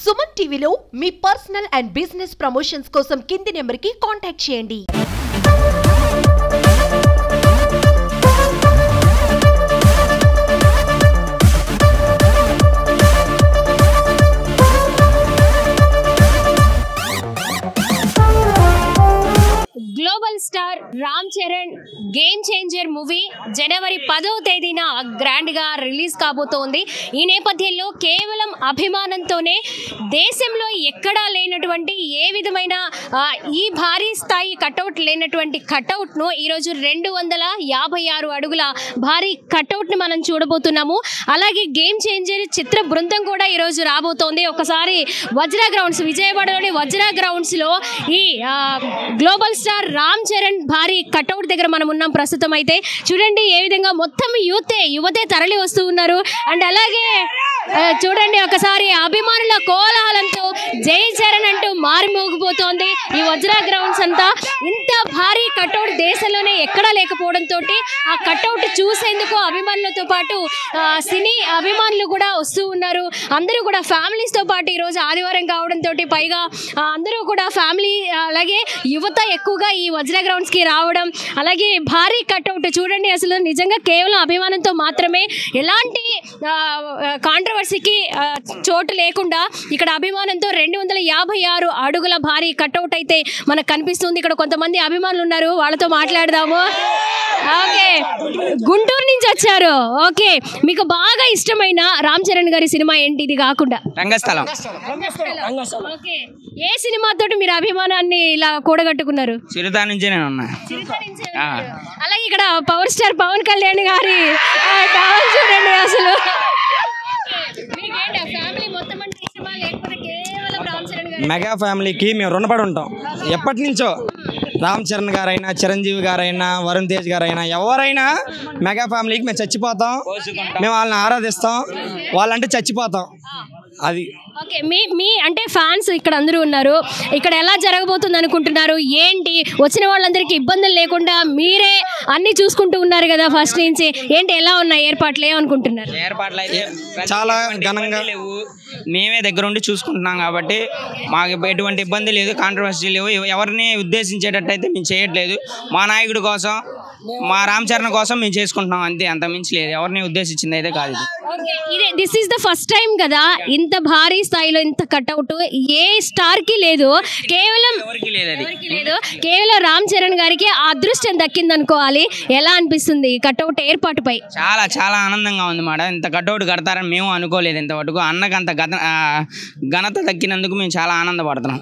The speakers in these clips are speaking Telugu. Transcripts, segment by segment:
సుమన్ టీవీలో మీ పర్సనల్ అండ్ బిజినెస్ ప్రమోషన్స్ కోసం కింది నెంబర్కి కాంటాక్ట్ చేయండి. Global star Ram Charan game changer movie జనవరి 10వ తేదీన గ్రాండ్ గా రిలీజ్ కాబోతోంది. ఈ నేపథ్యంలో కేవలం అభిమానంతోనే దేశంలో ఎక్కడా లేనటువంటి ఏ విధమైన ఈ భారీ స్థాయి కటౌట్ లేనటువంటి కటౌట్ ను ఈరోజు 256 అడుగుల భారీ కటౌట్ ని మనం చూడబోతున్నాము. అలాగే గేమ్ చేంజర్ చిత్ర బృందం కూడా ఈరోజు రాబోతోంది. ఒకసారి వజ్రా గ్రౌండ్స్, విజయవాడలోని వజ్రా గ్రౌండ్స్ లో ఈ గ్లోబల్ స్టార్ రామ్ చరణ్ భారీ కటౌట్ దగ్గర మనం ఉన్నాం. ప్రస్తుతం అయితే చూడండి ఏ విధంగా మొత్తం యువతే తరలి వస్తూ ఉన్నారు. అండ్ అలాగే చూడండి ఒకసారి అభిమానుల కోలాహలంతో జై చరణ్ అంటూ మారిమోగిపోతోంది ఈ వజ్రా గ్రౌండ్స్ అంతా. ఇంత భారీ కటౌట్ దేశంలోనే ఎక్కడా లేకపోవడంతో ఆ కటౌట్ చూసేందుకు అభిమానులతో పాటు సినీ అభిమానులు కూడా వస్తూ ఉన్నారు. అందరూ కూడా ఫ్యామిలీస్తో పాటు ఈరోజు ఆదివారం కావడంతో పైగా అందరూ కూడా ఫ్యామిలీ అలాగే యువత ఎక్కువగా ఈ వజ్రా గ్రౌండ్స్కి రావడం, అలాగే భారీ కటౌట్ చూడండి. అసలు నిజంగా కేవలం అభిమానంతో మాత్రమే ఎలాంటి కాంట్రవర్సీకి చోటు లేకుండా ఇక్కడ అభిమానంతో 256 అడుగుల భారీ కటౌట్ అయితే మనకు కనిపిస్తుంది. ఇక్కడ కొంతమంది అభిమానులు ఉన్నారు, వాళ్ళతో మాట్లాడదాము. ఓకే, గుంటూరు నుంచి వచ్చారు. ఓకే, మీకు బాగా ఇష్టమైన రామ్ చరణ్ గారి సినిమా ఏంటి ఇది కాకుండా? రంగస్థలం. ఓకే, ఏ సినిమాతో మీరు అభిమానాన్ని ఇలా కూడగట్టుకున్నారు? చిరుతా నుంచే నేను ఉన్నా. అలాగే ఇక్కడ పవర్ స్టార్ పవన్ కళ్యాణ్ గారి చూడండి. అసలు మెగా ఫ్యామిలీకి మేము రుణపడి ఉంటాం ఎప్పటి నుంచో. రామ్ చరణ్ గారైనా, చిరంజీవి గారైనా, వరుణ్ తేజ్ గారైనా, ఎవరైనా మెగా ఫ్యామిలీకి మేము చచ్చిపోతాం. మేము వాళ్ళని ఆరాధిస్తాం, వాళ్ళంటే చచ్చిపోతాం. అది ఓకే, మీ అంటే ఫ్యాన్స్ ఇక్కడ అందరూ ఉన్నారు. ఇక్కడ ఎలా జరగబోతుంది అనుకుంటున్నారు? ఏంటి వచ్చిన వాళ్ళందరికీ ఇబ్బందులు లేకుండా మీరే అన్ని చూసుకుంటూ ఉన్నారు కదా ఫస్ట్ నుంచి. ఏంటి ఎలా ఉన్నాయి ఏర్పాట్లు? ఏమనుకుంటున్నారు? ఏర్పాట్లు అయితే చాలా ఘనంగా లేవు, మేమే దగ్గర ఉండి చూసుకుంటున్నాం కాబట్టి మాకు ఎటువంటి ఇబ్బంది లేదు, కాంట్రవర్సీ లేవు. ఎవరిని ఉద్దేశించేటట్టు అయితే మేము చేయట్లేదు. మా నాయకుడి కోసం, మా రామ్ చరణ్ కోసం మేము చేసుకుంటున్నాం అంతే, అంత మించి లేదు. ఎవరిని ఉద్దేశించింది అయితే కాదు ఇది. This is the first time కదా ఇంత భారీ స్థాయిలో ఇంత కట్అవుట్ ఏ స్టార్ కి లేదు, కేవలం కేవలం రామ్ చరణ్ గారికి ఆ అదృష్టం దక్కింది అనుకోవాలి. ఎలా అనిపిస్తుంది కట్అవుట్ ఏర్పాటుపై? చాలా చాలా ఆనందంగా ఉంది మేడం. ఇంత కట్అవుట్ కడతారని మేము అనుకోలేదు ఇంతవరకు. అన్నకు అంత ఘనత దక్కినందుకు మేము చాలా ఆనందపడుతున్నాం.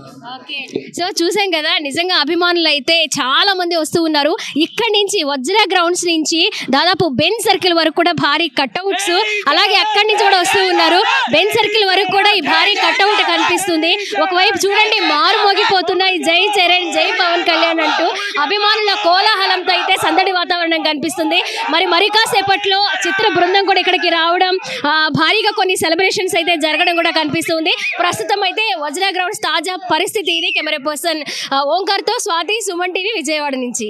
సో చూసాం కదా, నిజంగా అభిమానులు అయితే చాలా మంది వస్తూ ఉన్నారు. ఇక్కడి నుంచి వజ్రా గ్రౌండ్స్ నుంచి దాదాపు బెన్ సర్కిల్ వరకు కూడా భారీ కట్అవుట్స్, అలాగే అక్కడి నుంచి కూడా వస్తూ ఉన్నారు. బెన్ సర్కిల్ వరకు కూడా ఈ భారీ కట్అవుట్ కనిపిస్తుంది. ఒకవైపు చూడండి మారుమోగిపోతున్నాయి జై చరణ్, జై పవన్ కళ్యాణ్ అంటూ అభిమానుల కోలాహలంతో అయితే సందడి వాతావరణం కనిపిస్తుంది. మరి కాసేపట్లో చిత్ర బృందం కూడా ఇక్కడికి రావడం, భారీగా కొన్ని సెలబ్రేషన్స్ అయితే జరగడం కూడా కనిపిస్తుంది. ప్రస్తుతం అయితే వజ్రా గ్రౌండ్స్ తాజా పరిస్థితి ఇది. కెమెరా పర్సన్ ఓంకార్తో స్వాతి, సుమన్ టీవీ, విజయవాడ నుంచి.